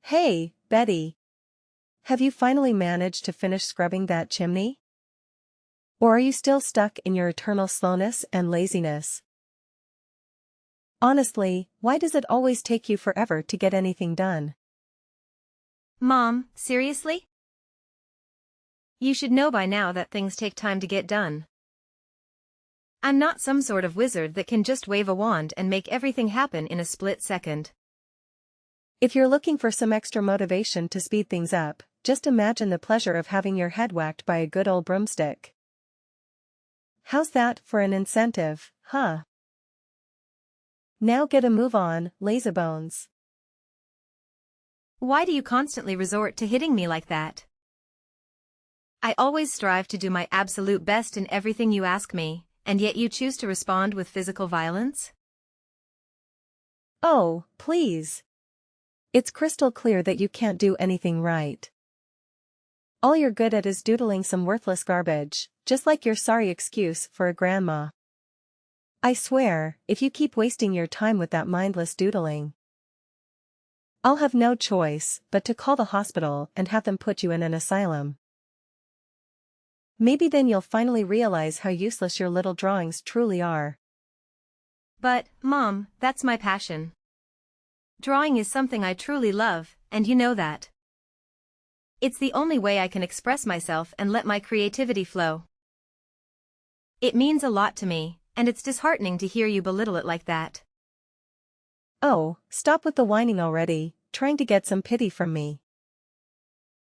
Hey, Betty. Have you finally managed to finish scrubbing that chimney? Or are you still stuck in your eternal slowness and laziness? Honestly, why does it always take you forever to get anything done? Mom, seriously? You should know by now that things take time to get done. I'm not some sort of wizard that can just wave a wand and make everything happen in a split second. If you're looking for some extra motivation to speed things up, just imagine the pleasure of having your head whacked by a good old broomstick. How's that for an incentive, huh? Now get a move on, lazybones. Why do you constantly resort to hitting me like that? I always strive to do my absolute best in everything you ask me, and yet you choose to respond with physical violence? Oh, please. It's crystal clear that you can't do anything right. All you're good at is doodling some worthless garbage, just like your sorry excuse for a grandma. I swear, if you keep wasting your time with that mindless doodling, I'll have no choice but to call the hospital and have them put you in an asylum. Maybe then you'll finally realize how useless your little drawings truly are. But, Mom, that's my passion. Drawing is something I truly love, and you know that. It's the only way I can express myself and let my creativity flow. It means a lot to me, and it's disheartening to hear you belittle it like that. Oh, stop with the whining already, trying to get some pity from me.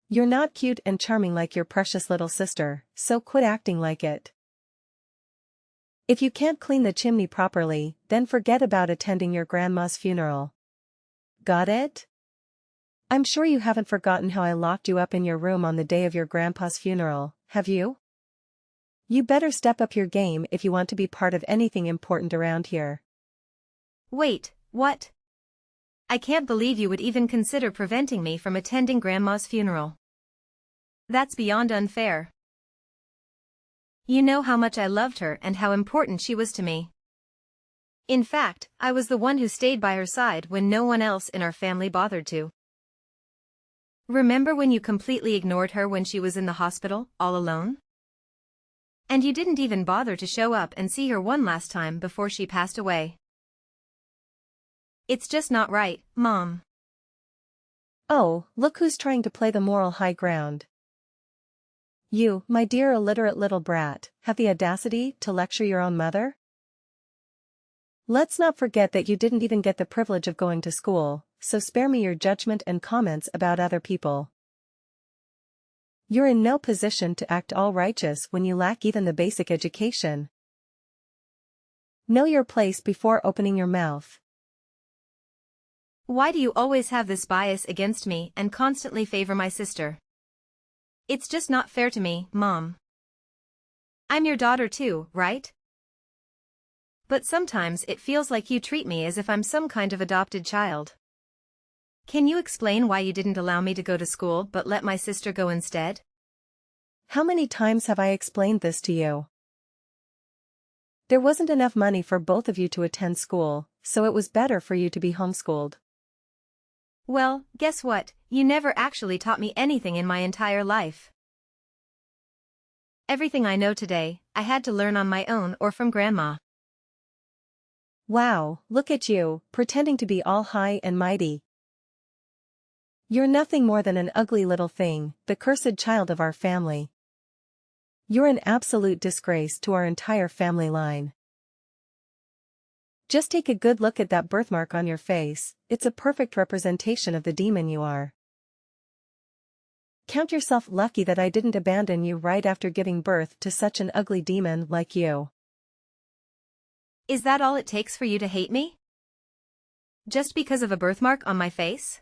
You're not cute and charming like your precious little sister, so quit acting like it. If you can't clean the chimney properly, then forget about attending your grandma's funeral. Got it? I'm sure you haven't forgotten how I locked you up in your room on the day of your grandpa's funeral, have you? You better step up your game if you want to be part of anything important around here. Wait, what? I can't believe you would even consider preventing me from attending Grandma's funeral. That's beyond unfair. You know how much I loved her and how important she was to me. In fact, I was the one who stayed by her side when no one else in our family bothered to. Remember when you completely ignored her when she was in the hospital, all alone? And you didn't even bother to show up and see her one last time before she passed away. It's just not right, Mom. Oh, look who's trying to play the moral high ground. You, my dear illiterate little brat, have the audacity to lecture your own mother? Let's not forget that you didn't even get the privilege of going to school, so spare me your judgment and comments about other people. You're in no position to act all righteous when you lack even the basic education. Know your place before opening your mouth. Why do you always have this bias against me and constantly favor my sister? It's just not fair to me, Mom. I'm your daughter too, right? But sometimes it feels like you treat me as if I'm some kind of adopted child. Can you explain why you didn't allow me to go to school but let my sister go instead? How many times have I explained this to you? There wasn't enough money for both of you to attend school, so it was better for you to be homeschooled. Well, guess what? You never actually taught me anything in my entire life. Everything I know today, I had to learn on my own or from Grandma. Wow, look at you, pretending to be all high and mighty. You're nothing more than an ugly little thing, the cursed child of our family. You're an absolute disgrace to our entire family line. Just take a good look at that birthmark on your face, it's a perfect representation of the demon you are. Count yourself lucky that I didn't abandon you right after giving birth to such an ugly demon like you. Is that all it takes for you to hate me? Just because of a birthmark on my face?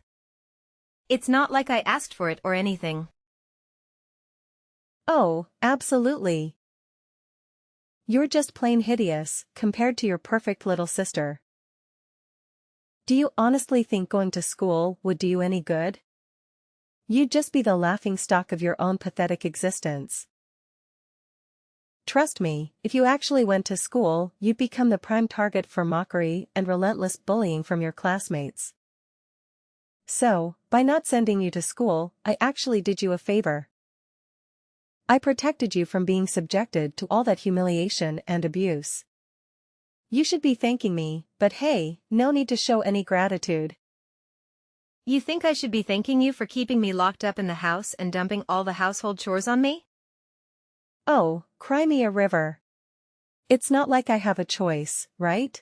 It's not like I asked for it or anything. Oh, absolutely. You're just plain hideous, compared to your perfect little sister. Do you honestly think going to school would do you any good? You'd just be the laughingstock of your own pathetic existence. Trust me, if you actually went to school, you'd become the prime target for mockery and relentless bullying from your classmates. So, by not sending you to school, I actually did you a favor. I protected you from being subjected to all that humiliation and abuse. You should be thanking me, but hey, no need to show any gratitude. You think I should be thanking you for keeping me locked up in the house and dumping all the household chores on me? Oh, cry me a river. It's not like I have a choice, right?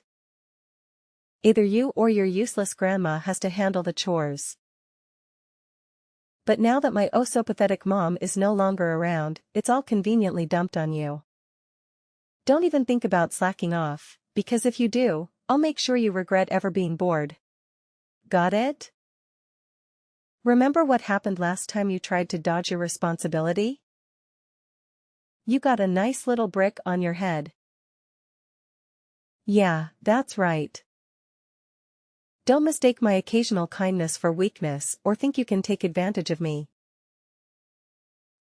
Either you or your useless grandma has to handle the chores. But now that my oh-so-pathetic mom is no longer around, it's all conveniently dumped on you. Don't even think about slacking off, because if you do, I'll make sure you regret ever being bored. Got it? Remember what happened last time you tried to dodge your responsibility? You got a nice little brick on your head. Yeah, that's right. Don't mistake my occasional kindness for weakness or think you can take advantage of me.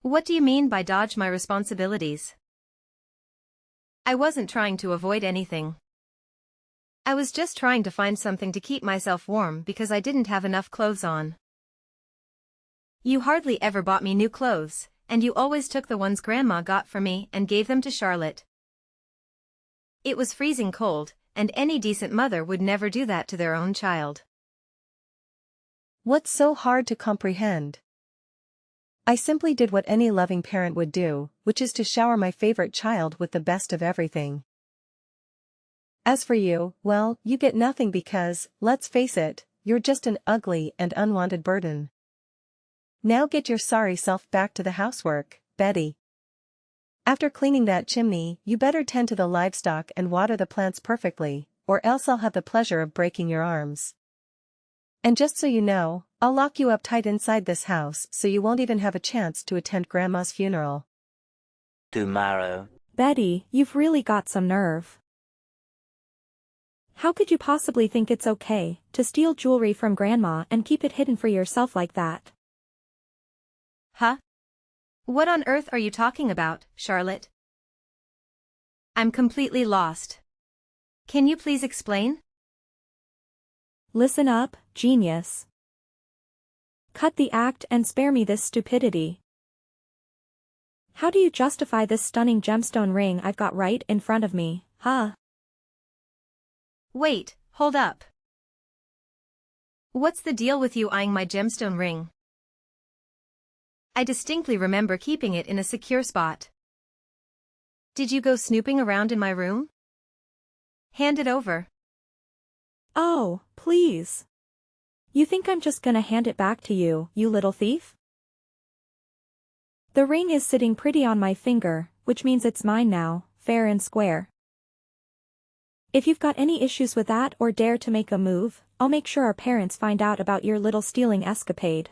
What do you mean by dodge my responsibilities? I wasn't trying to avoid anything. I was just trying to find something to keep myself warm because I didn't have enough clothes on. You hardly ever bought me new clothes, and you always took the ones Grandma got for me and gave them to Charlotte. It was freezing cold, and any decent mother would never do that to their own child. What's so hard to comprehend? I simply did what any loving parent would do, which is to shower my favorite child with the best of everything. As for you, well, you get nothing because, let's face it, you're just an ugly and unwanted burden. Now get your sorry self back to the housework, Betty. After cleaning that chimney, you better tend to the livestock and water the plants perfectly, or else I'll have the pleasure of breaking your arms. And just so you know, I'll lock you up tight inside this house so you won't even have a chance to attend Grandma's funeral. Tomorrow. Betty, you've really got some nerve. How could you possibly think it's okay to steal jewelry from Grandma and keep it hidden for yourself like that? Huh? What on earth are you talking about, Charlotte? I'm completely lost. Can you please explain? Listen up, genius. Cut the act and spare me this stupidity. How do you justify this stunning gemstone ring I've got right in front of me, huh? Wait, hold up. What's the deal with you eyeing my gemstone ring? I distinctly remember keeping it in a secure spot. Did you go snooping around in my room? Hand it over. Oh, please. You think I'm just gonna hand it back to you, you little thief? The ring is sitting pretty on my finger, which means it's mine now, fair and square. If you've got any issues with that or dare to make a move, I'll make sure our parents find out about your little stealing escapade.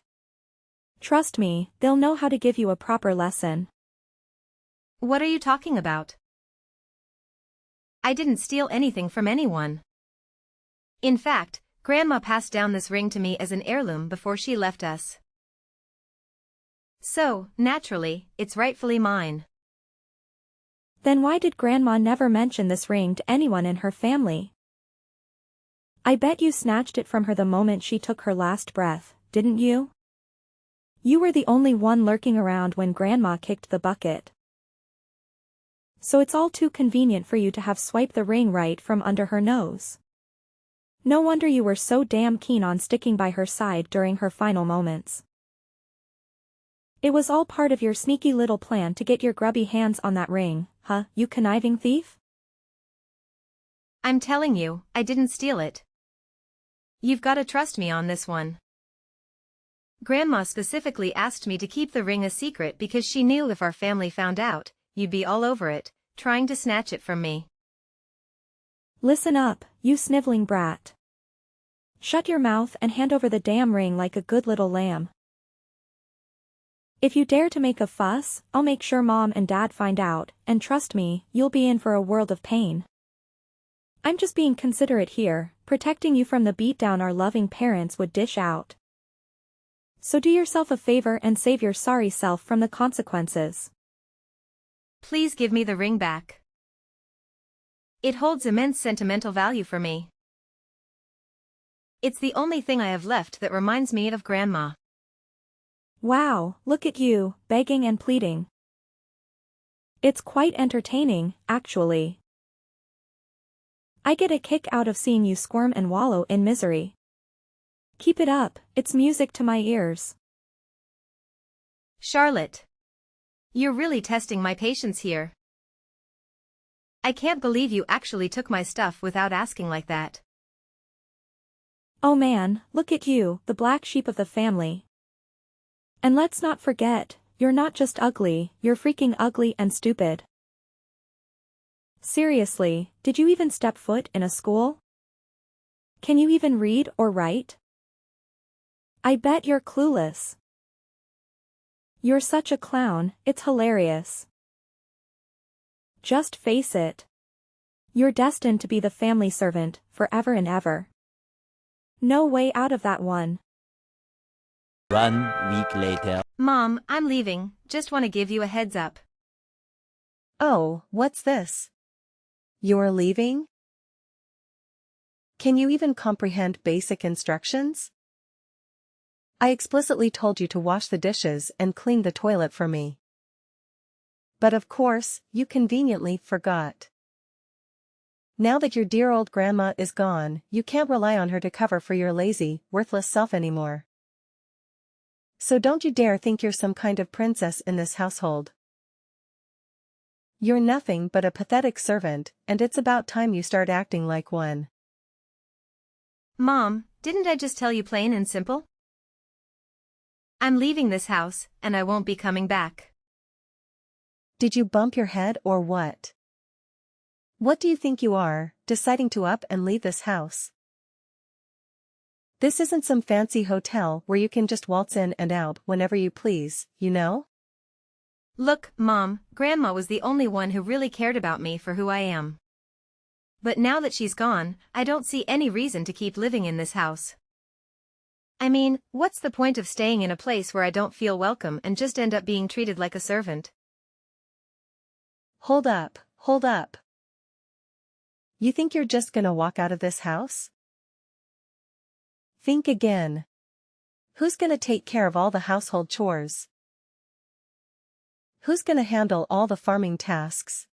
Trust me, they'll know how to give you a proper lesson. What are you talking about? I didn't steal anything from anyone. In fact, Grandma passed down this ring to me as an heirloom before she left us. So, naturally, it's rightfully mine. Then why did Grandma never mention this ring to anyone in her family? I bet you snatched it from her the moment she took her last breath, didn't you? You were the only one lurking around when Grandma kicked the bucket. So it's all too convenient for you to have swiped the ring right from under her nose. No wonder you were so damn keen on sticking by her side during her final moments. It was all part of your sneaky little plan to get your grubby hands on that ring, huh, you conniving thief? I'm telling you, I didn't steal it. You've got to trust me on this one. Grandma specifically asked me to keep the ring a secret because she knew if our family found out, you'd be all over it, trying to snatch it from me. Listen up, you sniveling brat. Shut your mouth and hand over the damn ring like a good little lamb. If you dare to make a fuss, I'll make sure Mom and Dad find out, and trust me, you'll be in for a world of pain. I'm just being considerate here, protecting you from the beatdown our loving parents would dish out. So do yourself a favor and save your sorry self from the consequences. Please give me the ring back. It holds immense sentimental value for me. It's the only thing I have left that reminds me of Grandma. Wow, look at you, begging and pleading. It's quite entertaining, actually. I get a kick out of seeing you squirm and wallow in misery. Keep it up, it's music to my ears. Charlotte. You're really testing my patience here. I can't believe you actually took my stuff without asking like that. Oh man, look at you, the black sheep of the family. And let's not forget, you're not just ugly, you're freaking ugly and stupid. Seriously, did you even step foot in a school? Can you even read or write? I bet you're clueless. You're such a clown, it's hilarious. Just face it. You're destined to be the family servant, forever and ever. No way out of that one. 1 week later. Mom, I'm leaving, just want to give you a heads up. Oh, what's this? You're leaving? Can you even comprehend basic instructions? I explicitly told you to wash the dishes and clean the toilet for me. But of course, you conveniently forgot. Now that your dear old grandma is gone, you can't rely on her to cover for your lazy, worthless self anymore. So don't you dare think you're some kind of princess in this household. You're nothing but a pathetic servant, and it's about time you start acting like one. Mom, didn't I just tell you plain and simple? I'm leaving this house, and I won't be coming back. Did you bump your head or what? What do you think you are, deciding to up and leave this house? This isn't some fancy hotel where you can just waltz in and out whenever you please, you know? Look, Mom, Grandma was the only one who really cared about me for who I am. But now that she's gone, I don't see any reason to keep living in this house. I mean, what's the point of staying in a place where I don't feel welcome and just end up being treated like a servant? Hold up, hold up. You think you're just gonna walk out of this house? Think again. Who's gonna take care of all the household chores? Who's gonna handle all the farming tasks?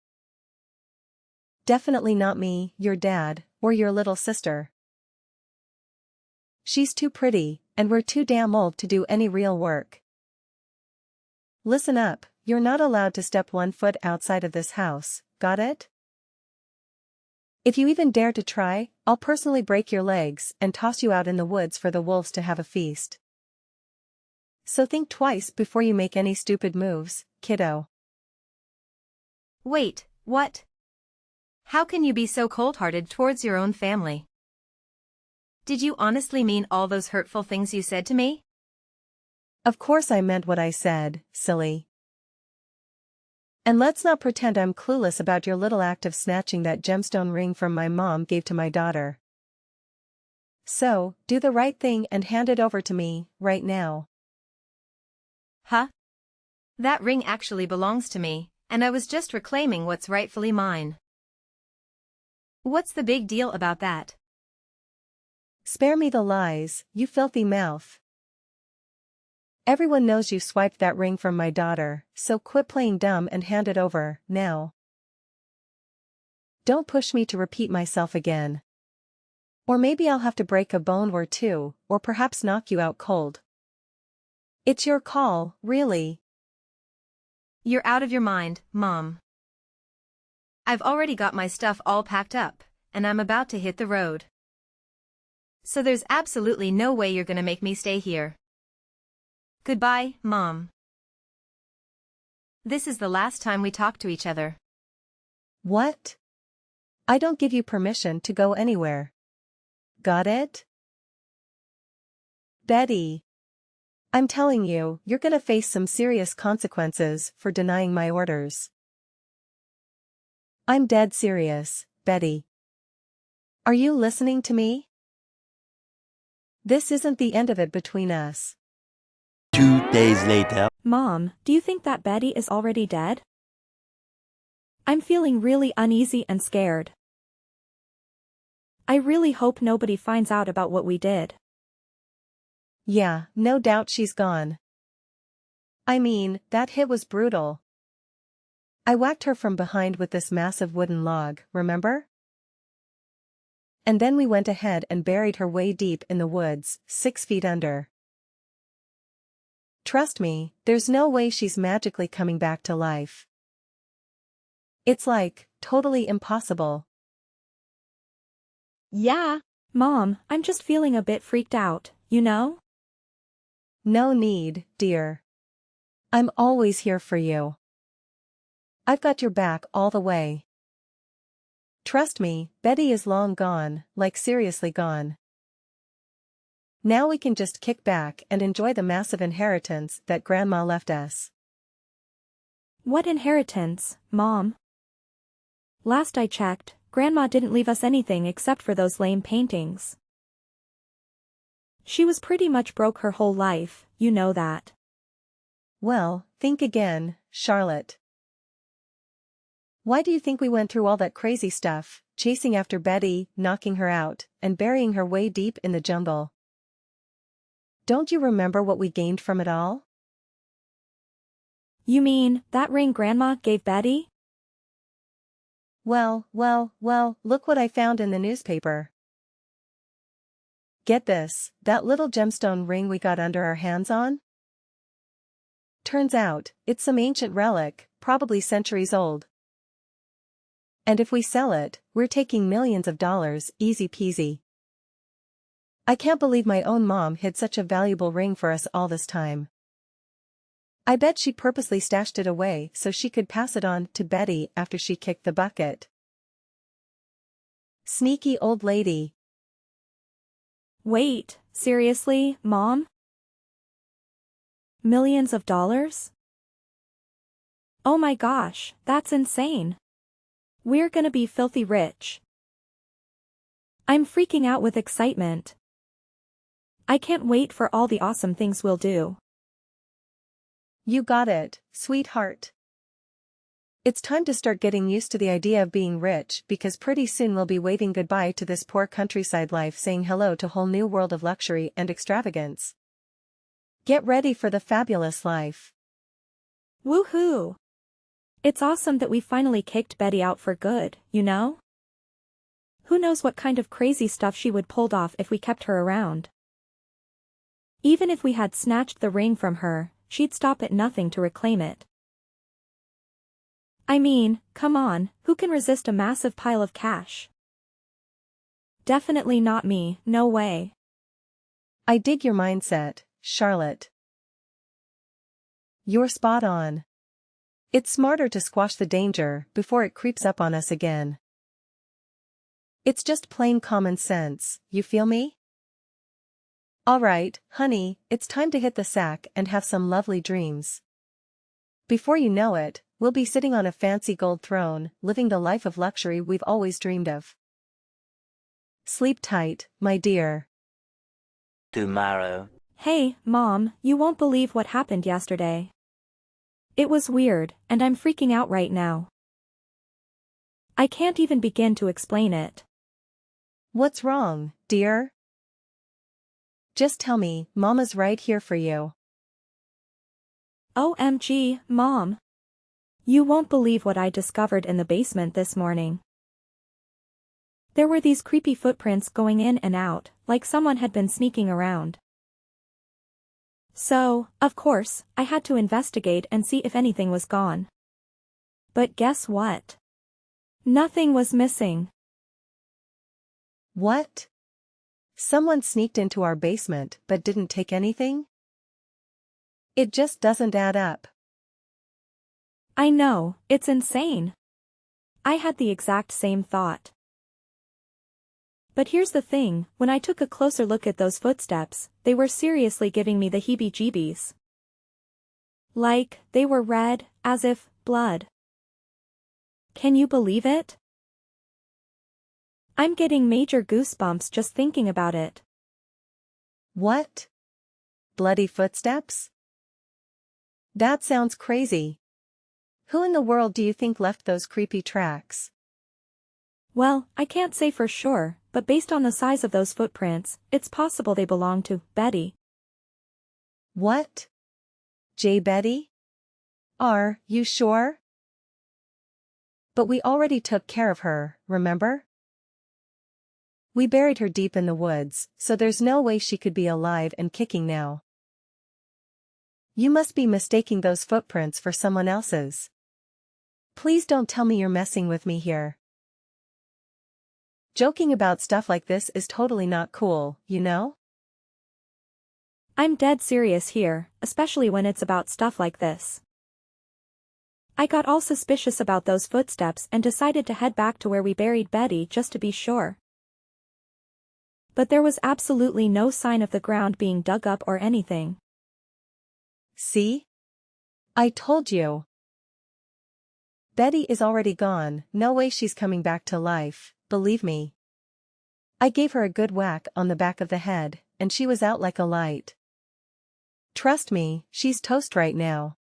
Definitely not me, your dad, or your little sister. She's too pretty, and we're too damn old to do any real work. Listen up, you're not allowed to step 1 foot outside of this house, got it? If you even dare to try, I'll personally break your legs and toss you out in the woods for the wolves to have a feast. So think twice before you make any stupid moves, kiddo. Wait, what? How can you be so cold-hearted towards your own family? Did you honestly mean all those hurtful things you said to me? Of course I meant what I said, silly. And let's not pretend I'm clueless about your little act of snatching that gemstone ring from my mom gave to my daughter. So, do the right thing and hand it over to me, right now. Huh? That ring actually belongs to me, and I was just reclaiming what's rightfully mine. What's the big deal about that? Spare me the lies, you filthy mouth. Everyone knows you swiped that ring from my daughter, so quit playing dumb and hand it over, now. Don't push me to repeat myself again. Or maybe I'll have to break a bone or two, or perhaps knock you out cold. It's your call, really. You're out of your mind, Mom. I've already got my stuff all packed up, and I'm about to hit the road. So there's absolutely no way you're gonna make me stay here. Goodbye, Mom. This is the last time we talk to each other. What? I don't give you permission to go anywhere. Got it? Betty. I'm telling you, you're gonna face some serious consequences for denying my orders. I'm dead serious, Betty. Are you listening to me? This isn't the end of it between us. 2 days later. Mom, do you think that Betty is already dead? I'm feeling really uneasy and scared. I really hope nobody finds out about what we did. Yeah, no doubt she's gone. I mean, that hit was brutal. I whacked her from behind with this massive wooden log, remember? And then we went ahead and buried her way deep in the woods, 6 feet under. Trust me, there's no way she's magically coming back to life. It's like, totally impossible. Yeah. Mom, I'm just feeling a bit freaked out, you know? No need, dear. I'm always here for you. I've got your back all the way. Trust me, Betty is long gone, like seriously gone. Now we can just kick back and enjoy the massive inheritance that Grandma left us. What inheritance, Mom? Last I checked, Grandma didn't leave us anything except for those lame paintings. She was pretty much broke her whole life, you know that. Well, think again, Charlotte. Why do you think we went through all that crazy stuff, chasing after Betty, knocking her out, and burying her way deep in the jungle? Don't you remember what we gained from it all? You mean, that ring Grandma gave Betty? Well, look what I found in the newspaper. Get this, that little gemstone ring we got under our hands on? Turns out, it's some ancient relic, probably centuries old. And if we sell it, we're taking millions of dollars, easy peasy. I can't believe my own mom hid such a valuable ring for us all this time. I bet she purposely stashed it away so she could pass it on to Betty after she kicked the bucket. Sneaky old lady. Wait, seriously, Mom? Millions of dollars? Oh my gosh, that's insane. We're gonna be filthy rich. I'm freaking out with excitement. I can't wait for all the awesome things we'll do. You got it, sweetheart. It's time to start getting used to the idea of being rich because pretty soon we'll be waving goodbye to this poor countryside life, saying hello to a whole new world of luxury and extravagance. Get ready for the fabulous life. Woohoo! It's awesome that we finally kicked Betty out for good, you know? Who knows what kind of crazy stuff she would pull off if we kept her around. Even if we had snatched the ring from her, she'd stop at nothing to reclaim it. I mean, come on, who can resist a massive pile of cash? Definitely not me, no way. I dig your mindset, Charlotte. You're spot on. It's smarter to squash the danger before it creeps up on us again. It's just plain common sense, you feel me? Alright, honey, it's time to hit the sack and have some lovely dreams. Before you know it, we'll be sitting on a fancy gold throne, living the life of luxury we've always dreamed of. Sleep tight, my dear. Tomorrow. Hey, Mom, you won't believe what happened yesterday. It was weird, and I'm freaking out right now. I can't even begin to explain it. What's wrong, dear? Just tell me, Mama's right here for you. OMG, Mom. You won't believe what I discovered in the basement this morning. There were these creepy footprints going in and out, like someone had been sneaking around. So, of course, I had to investigate and see if anything was gone. But guess what? Nothing was missing. What? Someone sneaked into our basement but didn't take anything? It just doesn't add up. I know, it's insane. I had the exact same thought. But here's the thing, when I took a closer look at those footsteps, they were seriously giving me the heebie-jeebies. Like, they were red, as if, blood. Can you believe it? I'm getting major goosebumps just thinking about it. What? Bloody footsteps? That sounds crazy. Who in the world do you think left those creepy tracks? Well, I can't say for sure, but based on the size of those footprints, it's possible they belong to Betty. What? J. Betty? Are you sure? But we already took care of her, remember? We buried her deep in the woods, so there's no way she could be alive and kicking now. You must be mistaking those footprints for someone else's. Please don't tell me you're messing with me here. Joking about stuff like this is totally not cool, you know? I'm dead serious here, especially when it's about stuff like this. I got all suspicious about those footsteps and decided to head back to where we buried Betty just to be sure. But there was absolutely no sign of the ground being dug up or anything. See? I told you. Betty is already gone, no way she's coming back to life, believe me. I gave her a good whack on the back of the head, and she was out like a light. Trust me, she's toast right now.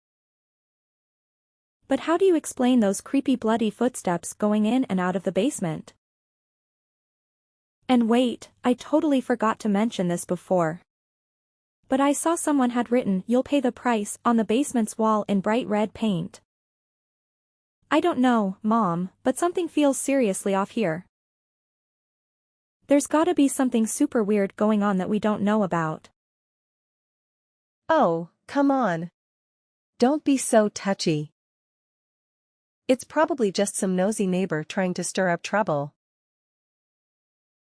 But how do you explain those creepy bloody footsteps going in and out of the basement? And wait, I totally forgot to mention this before. But I saw someone had written "You'll pay the price" on the basement's wall in bright red paint. I don't know, Mom, but something feels seriously off here. There's gotta be something super weird going on that we don't know about. Oh, come on. Don't be so touchy. It's probably just some nosy neighbor trying to stir up trouble.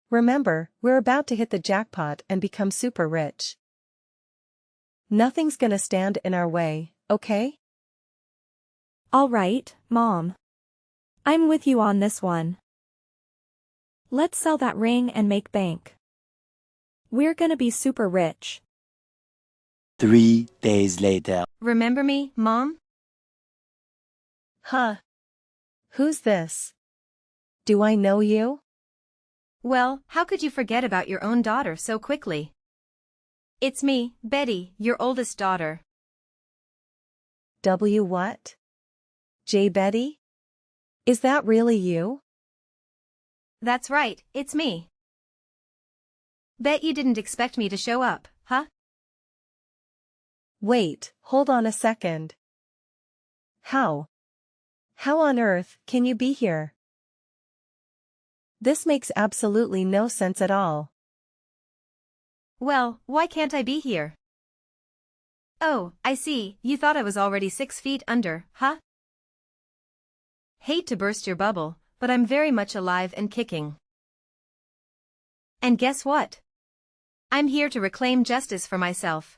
Remember, we're about to hit the jackpot and become super rich. Nothing's gonna stand in our way, okay? All right, Mom. I'm with you on this one. Let's sell that ring and make bank. We're gonna be super rich. 3 days later. Remember me, Mom? Huh. Who's this? Do I know you? Well, how could you forget about your own daughter so quickly? It's me, Betty, your oldest daughter. W what? J. Betty? Is that really you? That's right, it's me. Bet you didn't expect me to show up, huh? Wait, hold on a second. How? How on earth can you be here? This makes absolutely no sense at all. Well, why can't I be here? Oh, I see, you thought I was already 6 feet under, huh? Hate to burst your bubble, but I'm very much alive and kicking. And guess what? I'm here to reclaim justice for myself.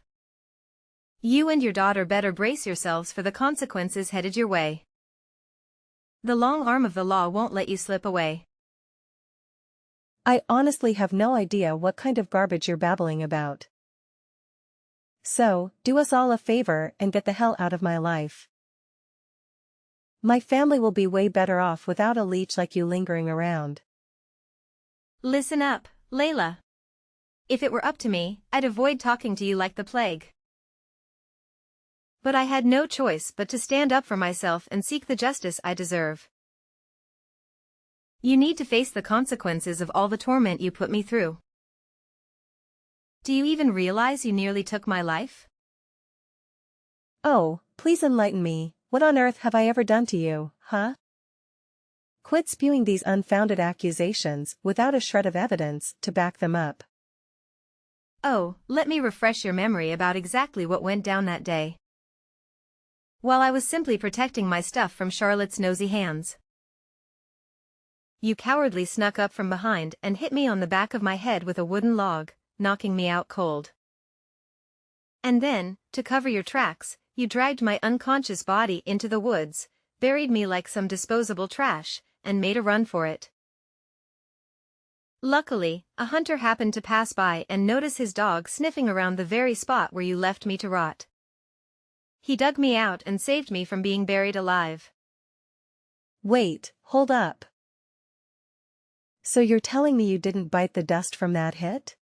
You and your daughter better brace yourselves for the consequences headed your way. The long arm of the law won't let you slip away. I honestly have no idea what kind of garbage you're babbling about. So, do us all a favor and get the hell out of my life. My family will be way better off without a leech like you lingering around. Listen up, Layla. If it were up to me, I'd avoid talking to you like the plague. But I had no choice but to stand up for myself and seek the justice I deserve. You need to face the consequences of all the torment you put me through. Do you even realize you nearly took my life? Oh, please enlighten me, what on earth have I ever done to you, huh? Quit spewing these unfounded accusations without a shred of evidence to back them up. Oh, let me refresh your memory about exactly what went down that day. While I was simply protecting my stuff from Charlotte's nosy hands. You cowardly snuck up from behind and hit me on the back of my head with a wooden log, knocking me out cold. And then, to cover your tracks, you dragged my unconscious body into the woods, buried me like some disposable trash, and made a run for it. Luckily, a hunter happened to pass by and notice his dog sniffing around the very spot where you left me to rot. He dug me out and saved me from being buried alive. Wait, hold up. So you're telling me you didn't bite the dust from that hit?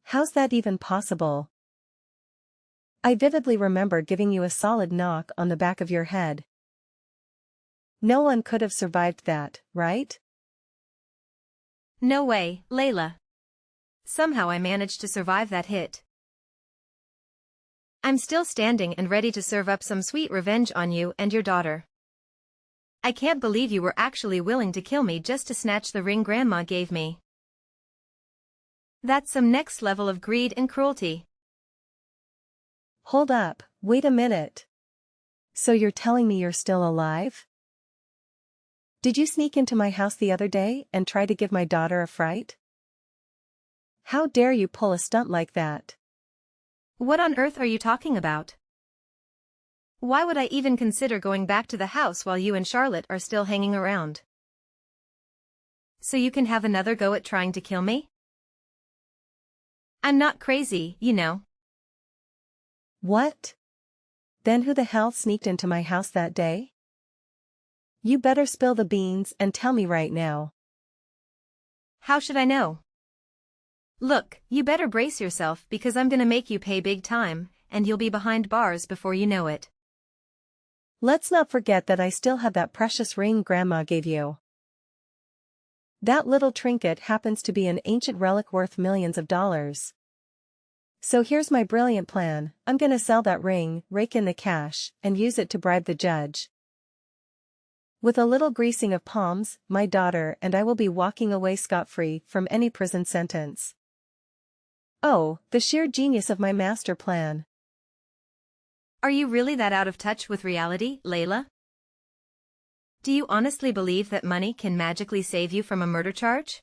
How's that even possible? I vividly remember giving you a solid knock on the back of your head. No one could have survived that, right? No way, Layla. Somehow I managed to survive that hit. I'm still standing and ready to serve up some sweet revenge on you and your daughter. I can't believe you were actually willing to kill me just to snatch the ring Grandma gave me. That's some next level of greed and cruelty. Hold up, wait a minute. So you're telling me you're still alive? Did you sneak into my house the other day and try to give my daughter a fright? How dare you pull a stunt like that? What on earth are you talking about? Why would I even consider going back to the house while you and Charlotte are still hanging around? So you can have another go at trying to kill me? I'm not crazy, you know. What? Then who the hell sneaked into my house that day? You better spill the beans and tell me right now. How should I know? Look, you better brace yourself because I'm gonna make you pay big time, and you'll be behind bars before you know it. Let's not forget that I still have that precious ring Grandma gave you. That little trinket happens to be an ancient relic worth millions of dollars. So here's my brilliant plan. I'm gonna sell that ring, rake in the cash, and use it to bribe the judge. With a little greasing of palms, my daughter and I will be walking away scot-free from any prison sentence. Oh, the sheer genius of my master plan. Are you really that out of touch with reality, Layla? Do you honestly believe that money can magically save you from a murder charge?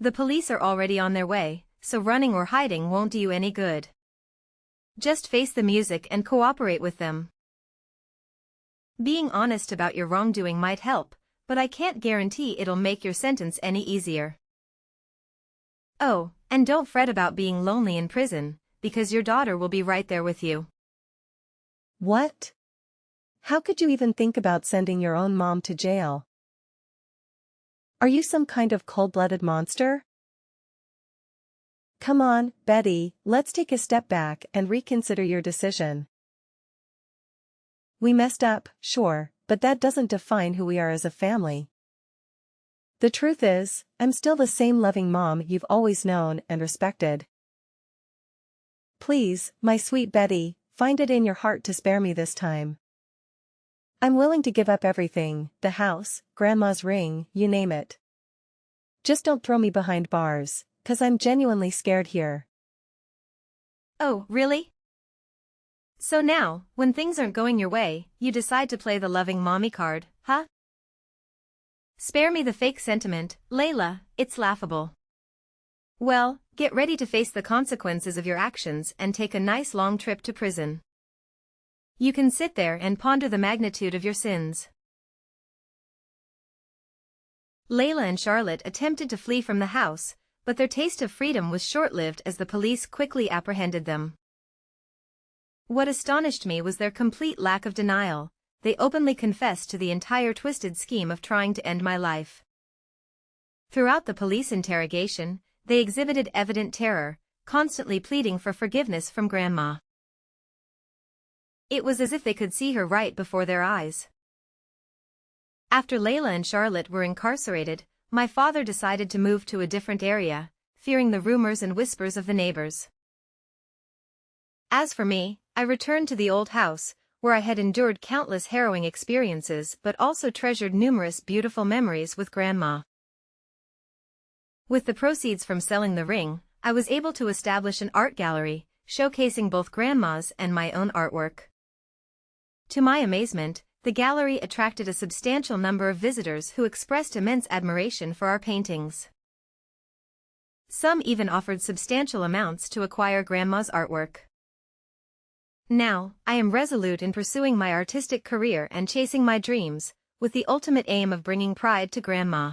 The police are already on their way, so running or hiding won't do you any good. Just face the music and cooperate with them. Being honest about your wrongdoing might help, but I can't guarantee it'll make your sentence any easier. Oh, and don't fret about being lonely in prison, because your daughter will be right there with you. What? How could you even think about sending your own mom to jail? Are you some kind of cold-blooded monster? Come on, Betty, let's take a step back and reconsider your decision. We messed up, sure, but that doesn't define who we are as a family. The truth is, I'm still the same loving mom you've always known and respected. Please, my sweet Betty, find it in your heart to spare me this time. I'm willing to give up everything, the house, Grandma's ring, you name it. Just don't throw me behind bars, 'cause I'm genuinely scared here. Oh, really? So now, when things aren't going your way, you decide to play the loving mommy card, huh? Spare me the fake sentiment, Layla, it's laughable. Well, get ready to face the consequences of your actions and take a nice long trip to prison. You can sit there and ponder the magnitude of your sins. Layla and Charlotte attempted to flee from the house, but their taste of freedom was short-lived as the police quickly apprehended them. What astonished me was their complete lack of denial. They openly confessed to the entire twisted scheme of trying to end my life. Throughout the police interrogation, they exhibited evident terror, constantly pleading for forgiveness from Grandma. It was as if they could see her right before their eyes. After Layla and Charlotte were incarcerated, my father decided to move to a different area, fearing the rumors and whispers of the neighbors. As for me, I returned to the old house, where I had endured countless harrowing experiences but also treasured numerous beautiful memories with Grandma. With the proceeds from selling the ring, I was able to establish an art gallery, showcasing both Grandma's and my own artwork. To my amazement, the gallery attracted a substantial number of visitors who expressed immense admiration for our paintings. Some even offered substantial amounts to acquire Grandma's artwork. Now, I am resolute in pursuing my artistic career and chasing my dreams, with the ultimate aim of bringing pride to Grandma.